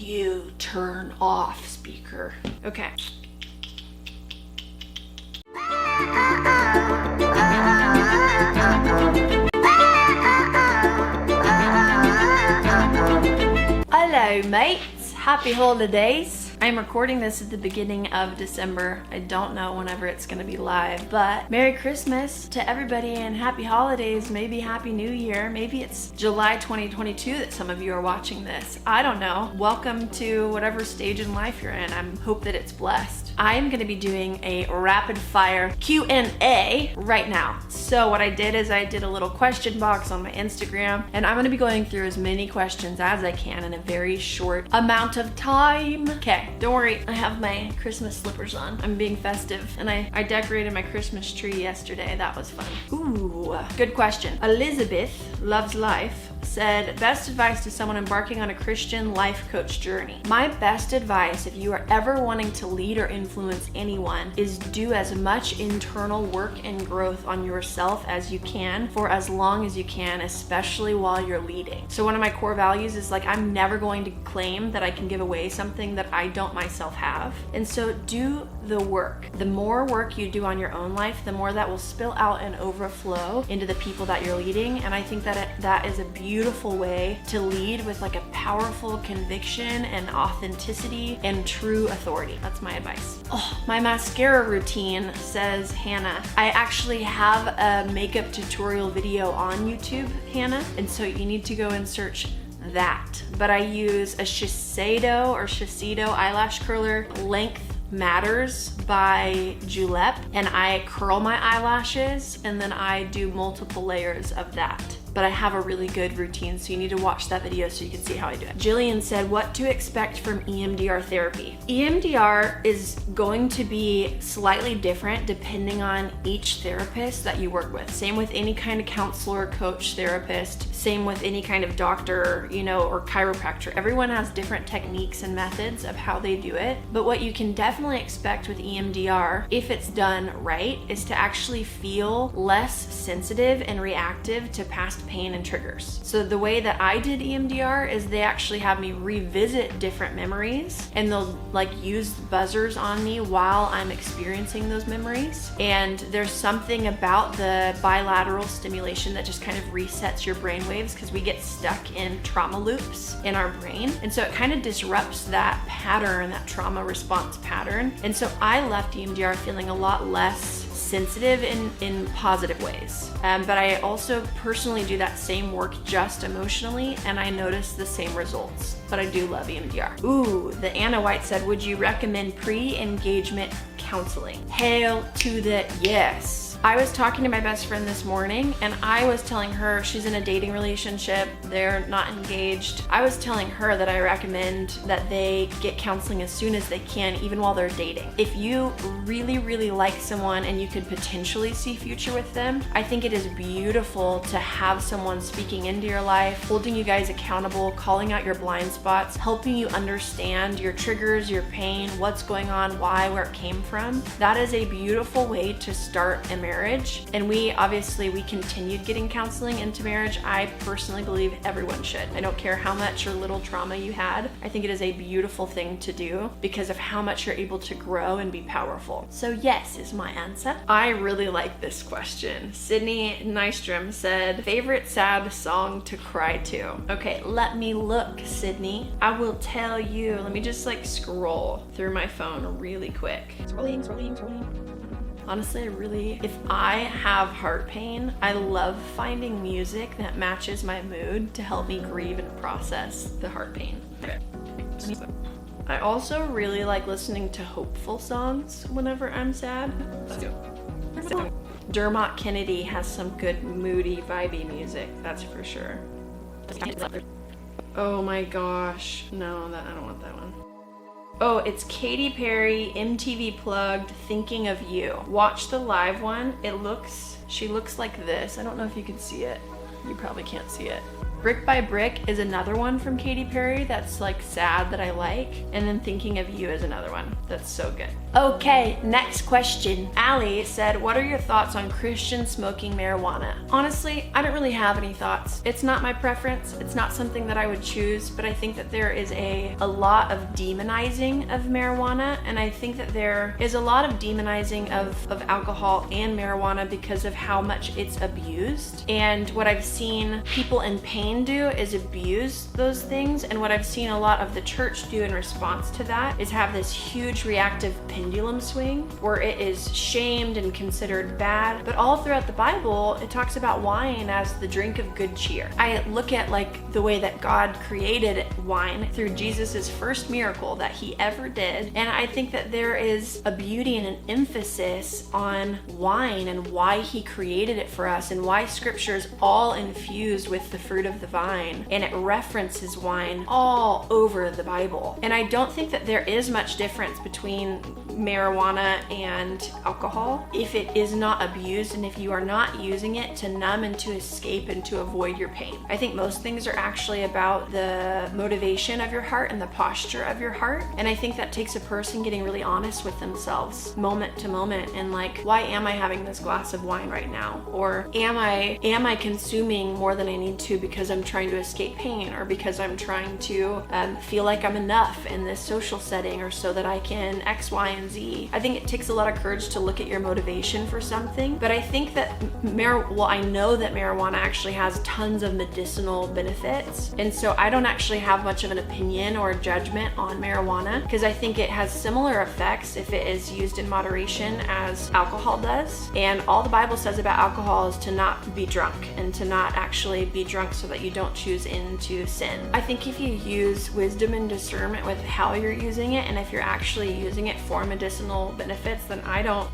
you turn off speaker. Okay. Hello mates, happy holidays. I'm recording this at the beginning of December. I don't know whenever it's gonna be live, but Merry Christmas to everybody and happy holidays, maybe Happy New Year. Maybe it's July 2022 that some of you are watching this. I don't know. Welcome to whatever stage in life you're in. I hope that it's blessed. I'm gonna be doing a rapid fire Q&A right now. So what I did is I did a little question box on my Instagram, and I'm gonna be going through as many questions as I can in a very short amount of time. Okay, don't worry, I have my Christmas slippers on. I'm being festive, and I decorated my Christmas tree yesterday. That was fun. Ooh, good question. Elizabeth Loves Life said, best advice to someone embarking on a Christian life coach journey. My best advice, if you are ever wanting to lead or influence anyone, is do as much internal work and growth on yourself as you can for as long as you can, especially while you're leading. So one of my core values is like, I'm never going to claim that I can give away something that I don't myself have. And so do the work. The more work you do on your own life, the more that will spill out and overflow into the people that you're leading. And I think that that is a beautiful way to lead, with like a powerful conviction and authenticity and true authority. That's my advice. Oh, my mascara routine, says Hannah. I actually have a makeup tutorial video on YouTube, Hannah, and so you need to go and search that. But I use a Shiseido eyelash curler. Length Matters by Julep, and I curl my eyelashes and then I do multiple layers of that. But I have a really good routine, so you need to watch that video so you can see how I do it. Jillian said, what to expect from EMDR therapy? EMDR is going to be slightly different depending on each therapist that you work with. Same with any kind of counselor, coach, therapist, same with any kind of doctor, you know, or chiropractor. Everyone has different techniques and methods of how they do it. But what you can definitely expect with EMDR, if it's done right, is to actually feel less sensitive and reactive to past pain and triggers. So the way that I did EMDR is they actually have me revisit different memories, and they'll like use buzzers on me while I'm experiencing those memories. And there's something about the bilateral stimulation that just kind of resets your brain waves, because we get stuck in trauma loops in our brain. And so it kind of disrupts that pattern, that trauma response pattern. And so I left EMDR feeling a lot less sensitive in positive ways. But I also personally do that same work just emotionally, and I notice the same results. But I do love EMDR. Ooh, the Anna White said, would you recommend pre-engagement counseling? Hail to the yes. I was talking to my best friend this morning, and I was telling her, she's in a dating relationship, they're not engaged. I was telling her that I recommend that they get counseling as soon as they can, even while they're dating. If you really, really like someone and you could potentially see future with them, I think it is beautiful to have someone speaking into your life, holding you guys accountable, calling out your blind spots, helping you understand your triggers, your pain, what's going on, why, where it came from. That is a beautiful way to start a marriage. And we continued getting counseling into marriage. I personally believe everyone should. I don't care how much or little trauma you had. I think it is a beautiful thing to do because of how much you're able to grow and be powerful. So yes is my answer. I really like this question. Sydney Nystrom said, favorite sad song to cry to? Okay, let me look, Sydney. I will tell you. Let me just like scroll through my phone really quick. Scrolling. Honestly, if I have heart pain, I love finding music that matches my mood to help me grieve and process the heart pain. Okay. I also really like listening to hopeful songs whenever I'm sad. Let's go. Dermot Kennedy has some good moody, vibey music, that's for sure. Oh my gosh. No, I don't want that one. Oh, it's Katy Perry, MTV Plugged, Thinking of You. Watch the live one. She looks like this. I don't know if you can see it. You probably can't see it. Brick by Brick is another one from Katy Perry that's like sad that I like. And then Thinking of You is another one that's so good. Okay, next question. Allie said, what are your thoughts on Christians smoking marijuana? Honestly, I don't really have any thoughts. It's not my preference. It's not something that I would choose, but I think that there is a lot of demonizing of marijuana, and I think that there is a lot of demonizing of alcohol and marijuana because of how much it's abused. And what I've seen people in pain do is abuse those things, and what I've seen a lot of the church do in response to that is have this huge reactive pendulum swing where it is shamed and considered bad. But all throughout the Bible, it talks about wine as the drink of good cheer. I look at like the way that God created wine through Jesus's first miracle that he ever did, and I think that there is a beauty and an emphasis on wine and why he created it for us, and why scripture is all infused with the fruit of the vine, and it references wine all over the Bible. And I don't think that there is much difference between marijuana and alcohol if it is not abused and if you are not using it to numb and to escape and to avoid your pain. I think most things are actually about the motivation of your heart and the posture of your heart, and I think that takes a person getting really honest with themselves moment to moment, and like, why am I having this glass of wine right now? Or am I consuming more than I need to because I'm trying to escape pain, or because I'm trying to feel like I'm enough in this social setting, or so that I can X, Y, and Z. I think it takes a lot of courage to look at your motivation for something, but I think that I know that marijuana actually has tons of medicinal benefits, and so I don't actually have much of an opinion or judgment on marijuana, because I think it has similar effects if it is used in moderation as alcohol does. And all the Bible says about alcohol is to not be drunk, and to not actually be drunk so that you don't choose into sin. I think if you use wisdom and discernment with how you're using it, and if you're actually using it for medicinal benefits, then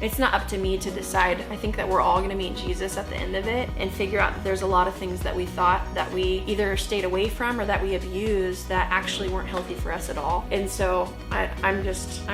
it's not up to me to decide. I think that we're all going to meet Jesus at the end of it and figure out that there's a lot of things that we thought that we either stayed away from or that we abused that actually weren't healthy for us at all. And so I'm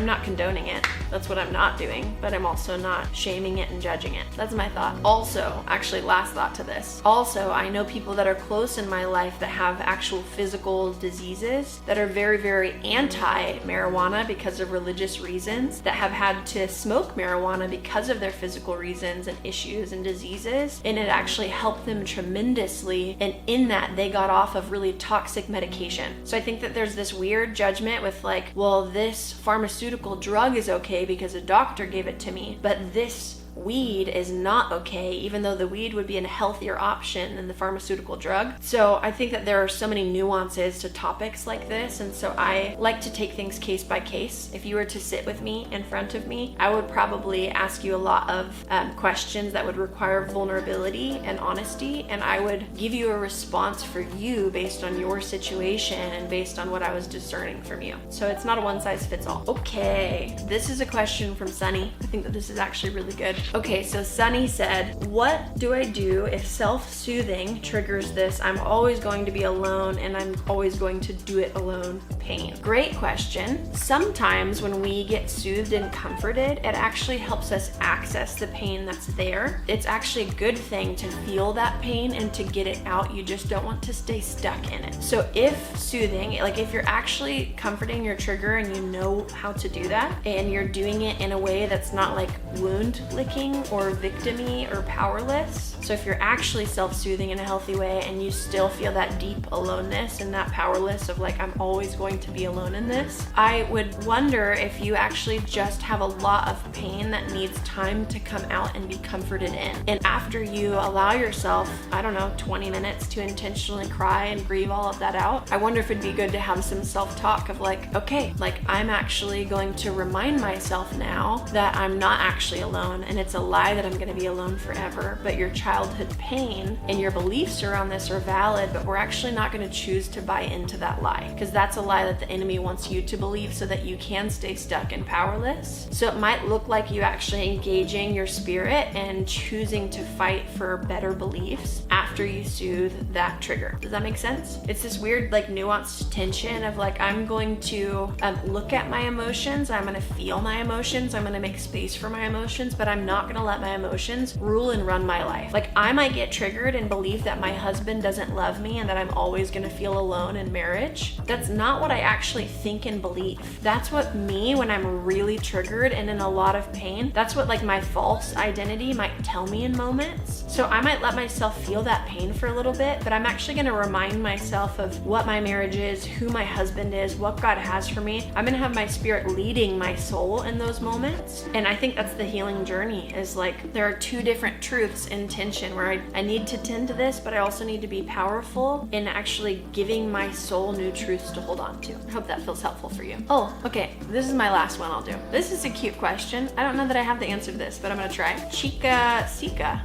not condoning it. That's what I'm not doing, but I'm also not shaming it and judging it. That's my thought. Also, actually, last thought to this. Also, I know people that are close in my life that have actual physical diseases that are very, very anti-marijuana because of religious reasons, that have had to smoke marijuana because of their physical reasons and issues and diseases, and it actually helped them tremendously, and in that they got off of really toxic medication. So I think that there's this weird judgment with like, well, this pharmaceutical drug is okay because a doctor gave it to me, but this weed is not okay, even though the weed would be a healthier option than the pharmaceutical drug. So I think that there are so many nuances to topics like this, and so I like to take things case by case. If you were to sit with me in front of me, I would probably ask you a lot of questions that would require vulnerability and honesty, and I would give you a response for you based on your situation and based on what I was discerning from you. So it's not a one size fits all. Okay, this is a question from Sunny. I think that this is actually really good. Okay, so Sunny said, what do I do if self-soothing triggers this I'm always going to be alone and I'm always going to do it alone pain? Great question. Sometimes when we get soothed and comforted, it actually helps us access the pain that's there. It's actually a good thing to feel that pain and to get it out. You just don't want to stay stuck in it. So if soothing, like if you're actually comforting your trigger and you know how to do that, and you're doing it in a way that's not like wound licking or victim-y or powerless. So if you're actually self-soothing in a healthy way and you still feel that deep aloneness and that powerless of like, I'm always going to be alone in this, I would wonder if you actually just have a lot of pain that needs time to come out and be comforted in. And after you allow yourself, 20 minutes to intentionally cry and grieve all of that out, I wonder if it'd be good to have some self-talk of like, okay, like I'm actually going to remind myself now that I'm not actually alone, and it's a lie that I'm going to be alone forever, but your childhood pain and your beliefs around this are valid, but we're actually not going to choose to buy into that lie, because that's a lie lie that the enemy wants you to believe so that you can stay stuck and powerless. So it might look like you actually engaging your spirit and choosing to fight for better beliefs after you soothe that trigger. Does that make sense? It's this weird like nuanced tension of like, I'm going to look at my emotions, I'm going to feel my emotions, I'm going to make space for my emotions, but I'm not going to let my emotions rule and run my life. Like, I might get triggered and believe that my husband doesn't love me and that I'm always going to feel alone in marriage. That's not what I actually think and believe. That's what me, when I'm really triggered and in a lot of pain, that's what like my false identity might tell me in moments. So I might let myself feel that pain for a little bit, but I'm actually going to remind myself of what my marriage is, who my husband is, what God has for me. I'm going to have my spirit leading my soul in those moments. And I think that's the healing journey, is like there are two different truths in tension where I need to tend to this, but I also need to be powerful in actually giving my soul new truths to hold on to. I hope that feels helpful for you. Oh, okay. This is my last one I'll do. This is a cute question. I don't know that I have the answer to this, but I'm going to try. Chica Sika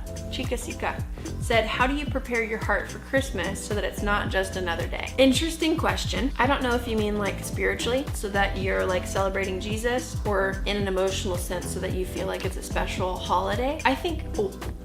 said, how do you prepare your heart for Christmas so that it's not just another day? Interesting question. I don't know if you mean like spiritually, so that you're like celebrating Jesus, or in an emotional sense so that you feel like it's a special holiday. I think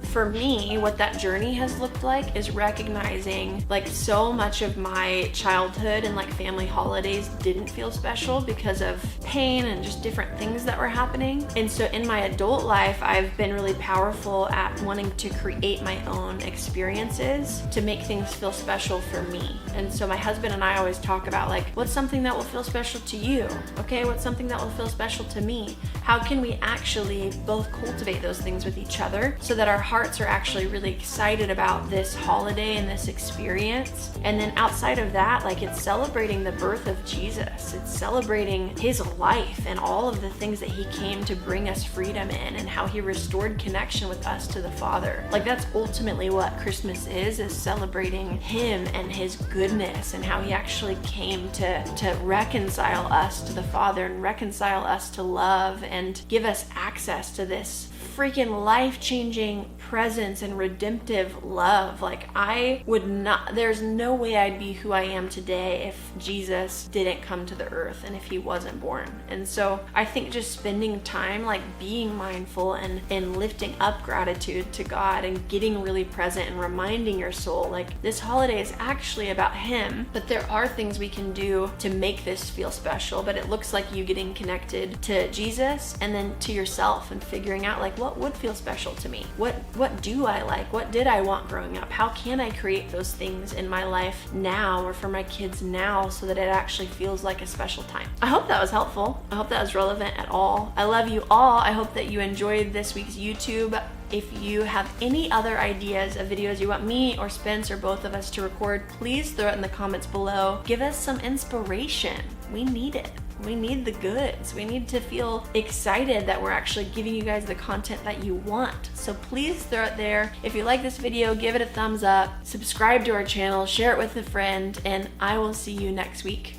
for me, what that journey has looked like is recognizing like so much of my childhood and like family holidays didn't feel special because of pain and just different things that were happening. And so in my adult life, I've been really powerful at wanting to create my own experiences to make things feel special for me. And so my husband and I always talk about like, what's something that will feel special to you? Okay, what's something that will feel special to me? How can we actually both cultivate those things with each other so that our hearts are actually really excited about this holiday and this experience? And then outside of that, like, it's celebrating the birth of Jesus. It's celebrating his life and all of the things that he came to bring us freedom in, and how he restored connection with us to the Father. Like, that's ultimately what Christmas is celebrating him and his goodness, and how he actually came to reconcile us to the Father and reconcile us to love and give us access to this freaking life-changing presence and redemptive love. Like, there's no way I'd be who I am today if Jesus didn't come to the earth and if he wasn't born. And so I think just spending time like being mindful and lifting up gratitude to God and getting really present and reminding your soul like this holiday is actually about him, but there are things we can do to make this feel special. But it looks like you getting connected to Jesus and then to yourself and figuring out like, what would feel special to me? What do I like? What did I want growing up? How can I create those things in my life now or for my kids now so that it actually feels like a special time? I hope that was helpful. I hope that was relevant at all. I love you all. I hope that you enjoyed this week's YouTube. If you have any other ideas of videos you want me or Spence or both of us to record, please throw it in the comments below. Give us some inspiration. We need it. We need the goods. We need to feel excited that we're actually giving you guys the content that you want. So please throw it there. If you like this video, give it a thumbs up, subscribe to our channel, share it with a friend, and I will see you next week.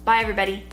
Bye, everybody.